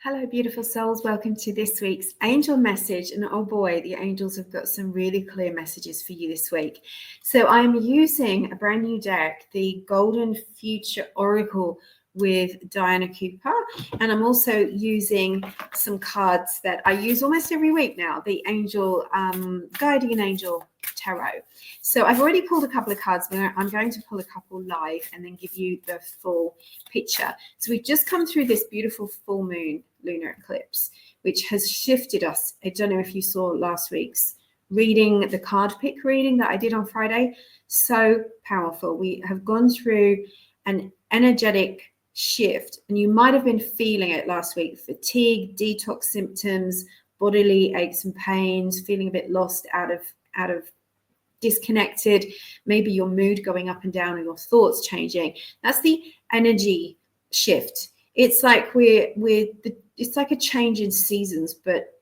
Hello, beautiful souls. Welcome to this week's angel message. And oh boy, the angels have got some really clear messages for you this week. So I'm using a brand new deck, the Golden Future Oracle with Diana Cooper. And I'm also using some cards that I use almost every week now, the Angel Guardian Angel Tarot. So I've already pulled a couple of cards, but I'm going to pull a couple live and then give you the full picture. So we've just come through this beautiful full moon lunar eclipse, which has shifted us. I don't know if you saw last week's reading, the card pick reading that I did on Friday. So powerful. We have gone through an energetic shift, and you might have been feeling it last week: fatigue, detox symptoms, bodily aches and pains, feeling a bit lost, out of disconnected, maybe your mood going up and down or your thoughts changing. That's the energy shift. It's like it's like a change in seasons, but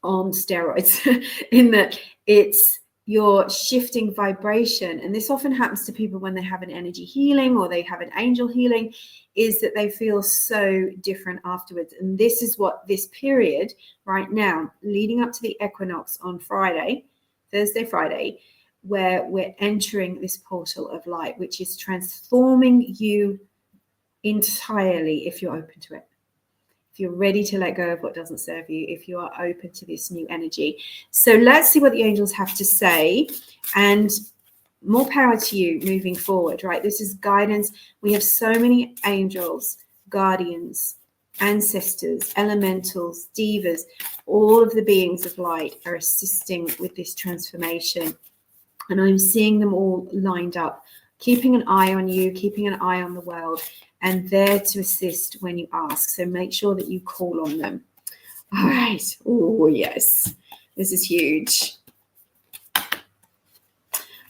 on steroids, in that it's your shifting vibration. And this often happens to people when they have an energy healing or they have an angel healing, is that they feel so different afterwards. And this is what this period right now, leading up to the equinox on Friday, Thursday, Friday, where we're entering this portal of light, which is transforming you entirely if you're open to it. If you're ready to let go of what doesn't serve you, if you are open to this new energy. So let's see what the angels have to say, and more power to you moving forward, right? This is guidance. We have so many angels, guardians, ancestors, elementals, divas. All of the beings of light are assisting with this transformation. And I'm seeing them all lined up, keeping an eye on you, keeping an eye on the world, and there to assist when you ask. So make sure that you call on them. All right. Oh, yes. This is huge.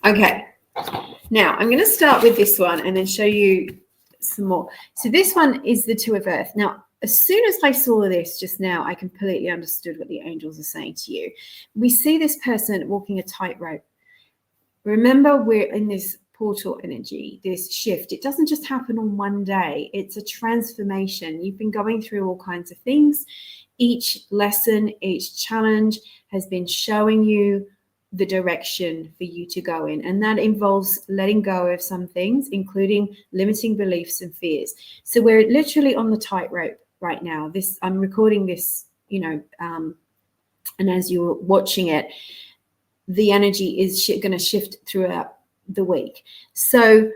Okay. Now, I'm going to start with this one and then show you some more. So this one is the Two of Earth. Now, as soon as I saw this just now, I completely understood what the angels are saying to you. We see this person walking a tightrope. Remember, we're in this portal energy, this shift. It doesn't just happen on one day. It's a transformation. You've been going through all kinds of things. Each lesson, each challenge has been showing you the direction for you to go in. And that involves letting go of some things, including limiting beliefs and fears. So we're literally on the tightrope right now. I'm recording this, and as you're watching it, the energy is going to shift throughout the week. So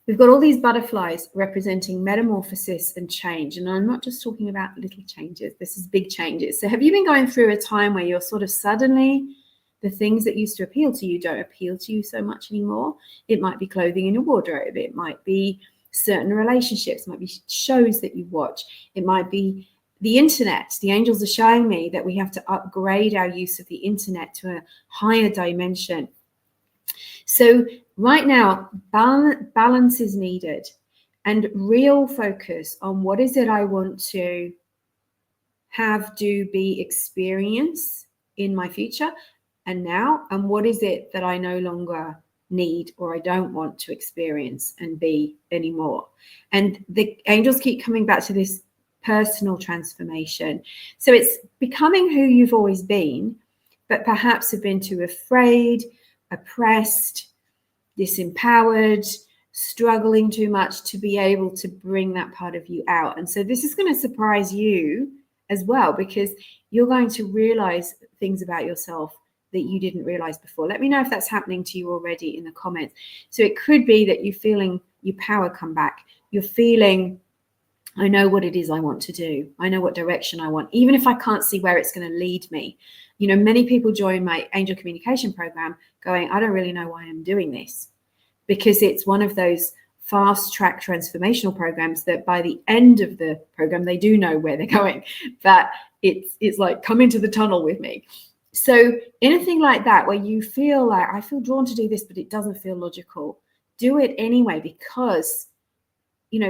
we've got all these butterflies representing metamorphosis and change. And I'm not just talking about little changes. This is big changes. So have you been going through a time where you're sort of suddenly, the things that used to appeal to you don't appeal to you so much anymore? It might be clothing in your wardrobe. It might be certain relationships. It might be shows that you watch. It might be the internet. The angels are showing me that we have to upgrade our use of the internet to a higher dimension. So right now, balance is needed, and real focus on what is it I want to have, do, be, experience in my future and now, and what is it that I no longer need or I don't want to experience and be anymore. And the angels keep coming back to this personal transformation. So it's becoming who you've always been, but perhaps have been too afraid, oppressed, disempowered, struggling too much to be able to bring that part of you out. And so this is going to surprise you as well, because you're going to realize things about yourself that you didn't realize before. Let me know if that's happening to you already in the comments. So it could be that you're feeling your power come back. You're feeling, I know what it is I want to do. I know what direction I want, even if I can't see where it's going to lead me. Many people join my angel communication program going, I don't really know why I'm doing this, because it's one of those fast track transformational programs that by the end of the program, they do know where they're going, but it's like, come into the tunnel with me. So anything like that, where you feel like, I feel drawn to do this, but it doesn't feel logical, do it anyway, because,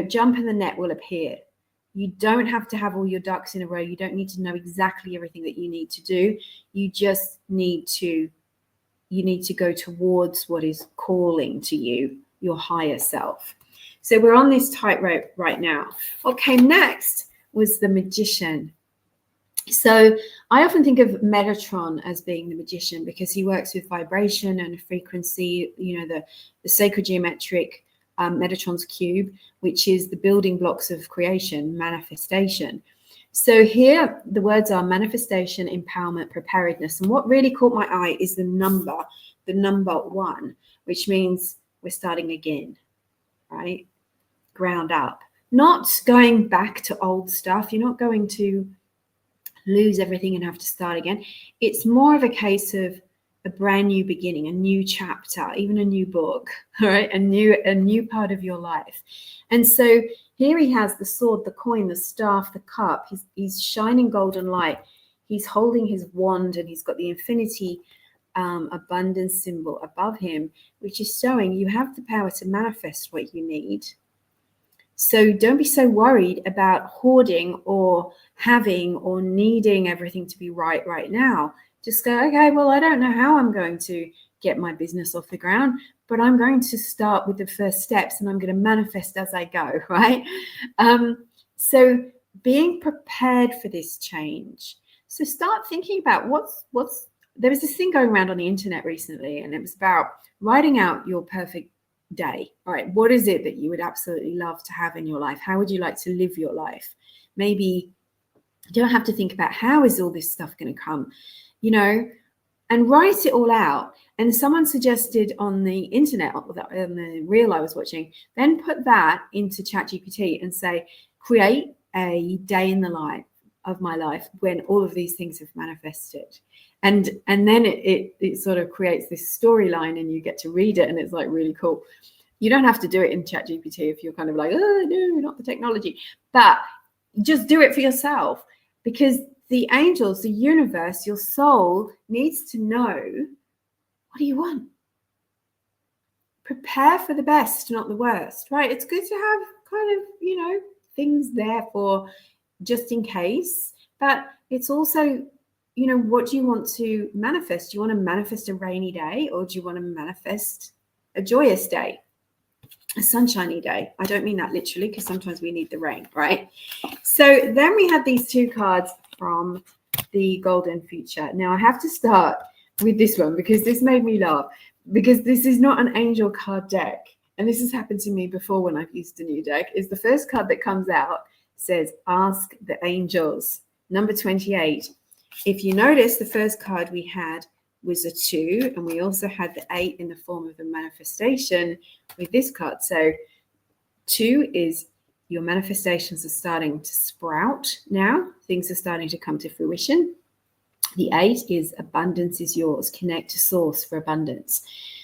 jump in the net will appear. You don't have to have all your ducks in a row. You don't need to know exactly everything that you need to do. You just need to go towards what is calling to you, your higher self. So we're on this tightrope right now. Okay, next, was the magician. So I often think of Metatron as being the magician because he works with vibration and frequency, the sacred geometric Metatron's cube, which is the building blocks of creation, manifestation. So here the words are manifestation, empowerment, preparedness. And what really caught my eye is the number 1, which means we're starting again, right? Ground up, not going back to old stuff. You're not going to lose everything and have to start again. It's more of a case of a brand new beginning, a new chapter, even a new book, all right? A new part of your life. And so here he has the sword, the coin, the staff, the cup. He's shining golden light. He's holding his wand, and he's got the infinity abundance symbol above him, which is showing you have the power to manifest what you need. So don't be so worried about hoarding or having or needing everything to be right now. Just go, okay, well, I don't know how I'm going to get my business off the ground, but I'm going to start with the first steps and I'm going to manifest as I go, right? So being prepared for this change. So start thinking about there was this thing going around on the internet recently, and it was about writing out your perfect day. All right, what is it that you would absolutely love to have in your life? How would you like to live your life? Maybe you don't have to think about how is all this stuff going to come, and write it all out. And someone suggested on the internet, on the reel I was watching, then put that into ChatGPT and say, create a day in the life of my life when all of these things have manifested. And then it sort of creates this storyline, and you get to read it, and it's like really cool. You don't have to do it in ChatGPT if you're kind of like, oh no, not the technology, but just do it for yourself, because the angels, the universe, your soul needs to know, what do you want? Prepare for the best, not the worst, right? It's good to have kind of, things there for just in case, but it's also, what do you want to manifest? Do you want to manifest a rainy day, or do you want to manifest a joyous day, a sunshiny day? I don't mean that literally, because sometimes we need the rain, right? So then we have these 2 cards from the Golden Future. Now I have to start with this one because this made me laugh, because this is not an angel card deck. And this has happened to me before when I've used a new deck. Is the first card that comes out says, ask the angels, number 28. If you notice, the first card we had was a 2, and we also had the 8 in the form of a manifestation with this card. So 2 is your manifestations are starting to sprout now. Things are starting to come to fruition. The 8 is abundance is yours. Connect to source for abundance.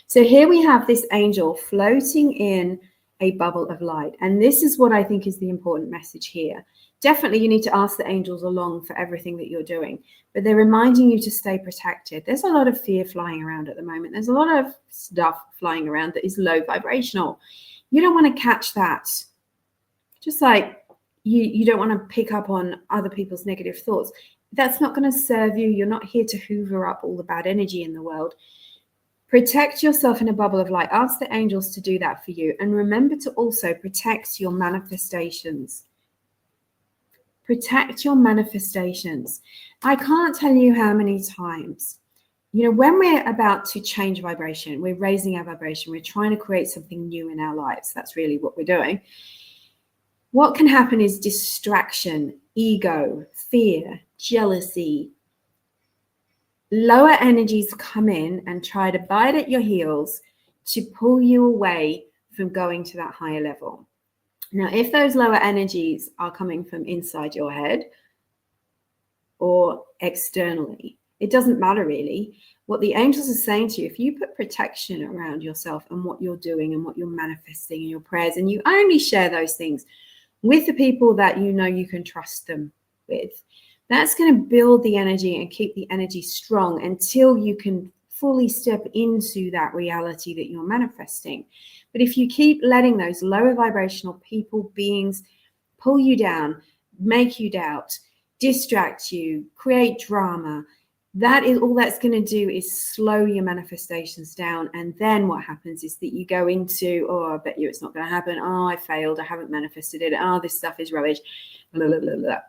So here we have this angel floating in a bubble of light. And this is what I think is the important message here. Definitely you need to ask the angels along for everything that you're doing, but they're reminding you to stay protected. There's a lot of fear flying around at the moment. There's a lot of stuff flying around that is low vibrational. You don't want to catch that. Just like you don't want to pick up on other people's negative thoughts. That's not going to serve you. You're not here to hoover up all the bad energy in the world. Protect yourself in a bubble of light. Ask the angels to do that for you. And remember to also protect your manifestations. Protect your manifestations. I can't tell you how many times, when we're about to change vibration, we're raising our vibration, we're trying to create something new in our lives. That's really what we're doing. What can happen is distraction, ego, fear, jealousy. Lower energies come in and try to bite at your heels to pull you away from going to that higher level. Now, if those lower energies are coming from inside your head or externally, it doesn't matter really. What the angels are saying to you, if you put protection around yourself and what you're doing and what you're manifesting in your prayers, and you only share those things with the people that you can trust them with, that's going to build the energy and keep the energy strong until you can fully step into that reality that you're manifesting. But if you keep letting those lower vibrational people, beings pull you down, make you doubt, distract you, create drama, that is all that's going to do is slow your manifestations down. And then what happens is that you go into, oh, I bet you it's not going to happen. Oh, I failed. I haven't manifested it. Oh, this stuff is rubbish. blah, blah, blah, blah.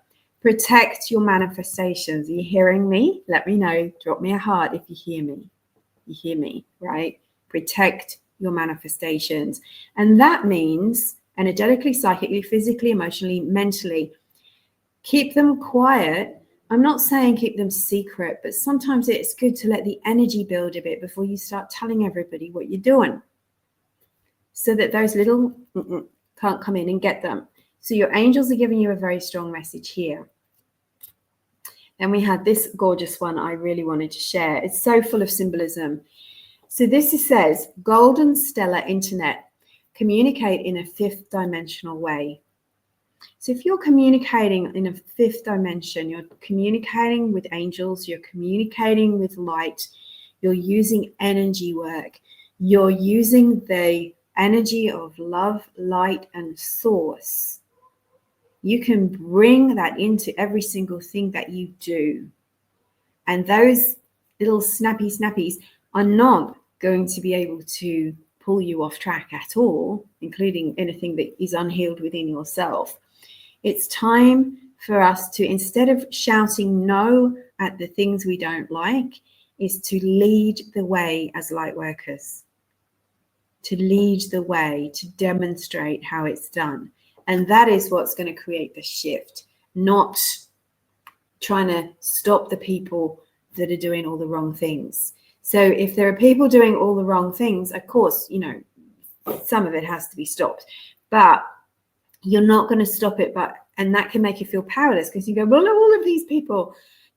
Protect your manifestations. Are you hearing me? Let me know. Drop me a heart if you hear me. You hear me, right? Protect your manifestations. And that means energetically, psychically, physically, emotionally, mentally, keep them quiet. I'm not saying keep them secret, but sometimes it's good to let the energy build a bit before you start telling everybody what you're doing, so that those little can't come in and get them. So your angels are giving you a very strong message here. And we had this gorgeous one I really wanted to share. It's so full of symbolism. So this says, golden stellar internet, communicate in a fifth dimensional way. So if you're communicating in a fifth dimension, you're communicating with angels, you're communicating with light, you're using energy work, you're using the energy of love, light, and source. You can bring that into every single thing that you do. And those little snappies are not going to be able to pull you off track at all, including anything that is unhealed within yourself. It's time for us to, instead of shouting no at the things we don't like, is to lead the way as light workers, to lead the way, to demonstrate how it's done. And that is what's going to create the shift, not trying to stop the people that are doing all the wrong things. So if there are people doing all the wrong things, of course, you know, some of it has to be stopped, but you're not going to stop it. And that can make you feel powerless, because you go, well, all of these people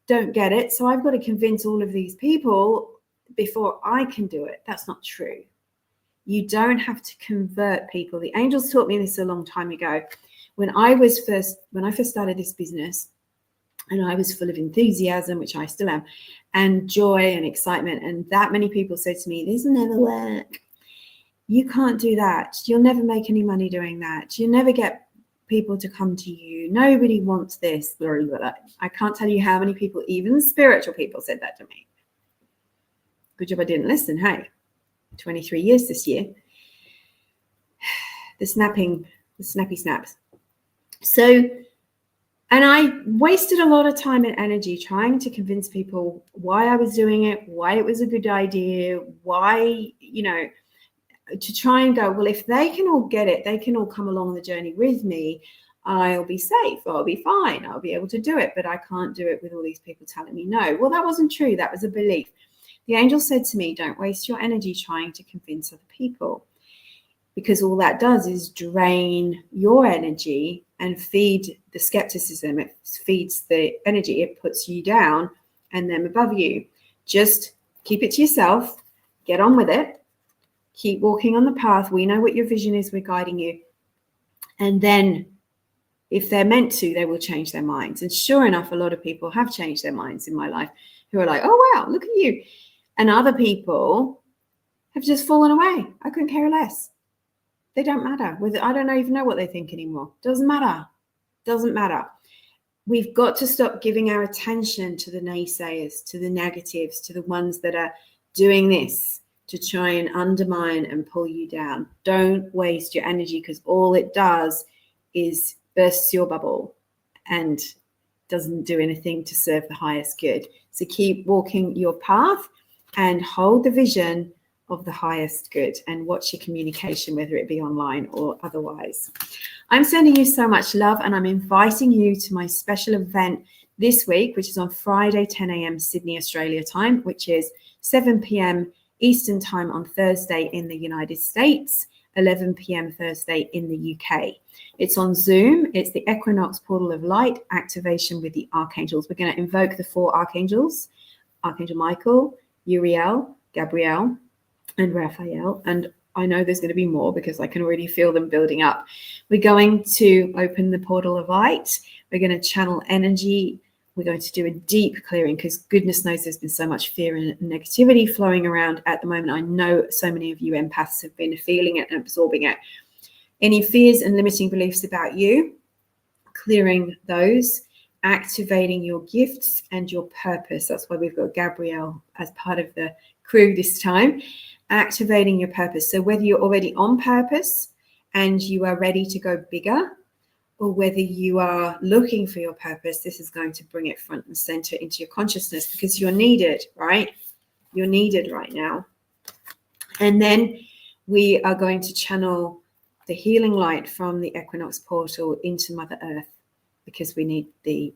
don't get it, so I've got to convince all of these people before I can do it. That's not true. You don't have to convert people. The angels taught me this a long time ago. When I first started this business, and I was full of enthusiasm, which I still am, and joy and excitement, and that many people said to me, this will never work. You can't do that. You'll never make any money doing that. You'll never get people to come to you. Nobody wants this. Blah, blah, blah. I can't tell you how many people, even spiritual people, said that to me. Good job I didn't listen, hey. 23 years this year. The snappy snaps. So, and I wasted a lot of time and energy trying to convince people why I was doing it, why it was a good idea, why, you know, to try and go, well, if they can all get it, they can all come along the journey with me, I'll be safe, I'll be fine, I'll be able to do it, but I can't do it with all these people telling me no. Well, that wasn't true. That was a belief. The angel said to me, don't waste your energy trying to convince other people, because all that does is drain your energy and feed the skepticism. It feeds the energy. It puts you down and them above you. Just keep it to yourself. Get on with it. Keep walking on the path. We know what your vision is. We're guiding you. And then if they're meant to, they will change their minds. And sure enough, a lot of people have changed their minds in my life who are like, oh, wow, look at you. And other people have just fallen away. I couldn't care less. They don't matter. I don't even know what they think anymore. Doesn't matter. Doesn't matter. We've got to stop giving our attention to the naysayers, to the negatives, to the ones that are doing this to try and undermine and pull you down. Don't waste your energy, because all it does is bursts your bubble and doesn't do anything to serve the highest good. So keep walking your path and hold the vision of the highest good, and watch your communication, whether it be online or otherwise. I'm sending you so much love, and I'm inviting you to my special event this week, which is on Friday, 10 a.m. Sydney, Australia time, which is 7 p.m. Eastern time on Thursday in the United States, 11 p.m. Thursday in the UK. It's on Zoom. It's the Equinox Portal of Light activation with the Archangels. We're going to invoke the 4 Archangels: Archangel Michael, Uriel, Gabriel, and Raphael. And I know there's going to be more, because I can already feel them building up. We're going to open the portal of light. We're going to channel energy. We're going to do a deep clearing, because goodness knows there's been so much fear and negativity flowing around at the moment. I know so many of you empaths have been feeling it and absorbing it. Any fears and limiting beliefs about you, clearing those, activating your gifts and your purpose. That's why we've got Gabrielle as part of the crew this time. Activating your purpose. So whether you're already on purpose and you are ready to go bigger, or whether you are looking for your purpose, this is going to bring it front and center into your consciousness, because you're needed, right? You're needed right now. And then we are going to channel the healing light from the Equinox portal into Mother Earth, because we need the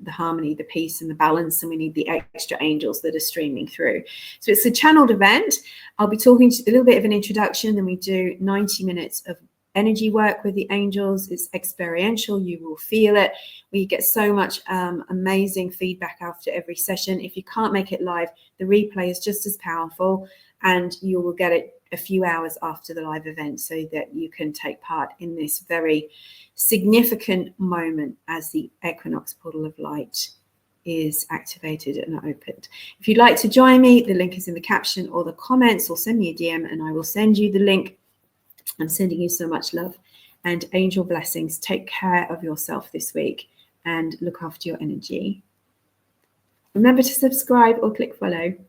harmony, the peace, and the balance, and we need the extra angels that are streaming through. So it's a channeled event. I'll be talking to a little bit of an introduction, then we do 90 minutes of energy work with the angels. It's experiential. You will feel it. We get so much amazing feedback after every session. If you can't make it live, the replay is just as powerful, and you will get it a few hours after the live event, so that you can take part in this very significant moment as the Equinox portal of light is activated and opened. If you'd like to join me, the link is in the caption or the comments, or send me a DM and I will send you the link. I'm sending you so much love and angel blessings. Take care of yourself this week and look after your energy. Remember to subscribe or click follow.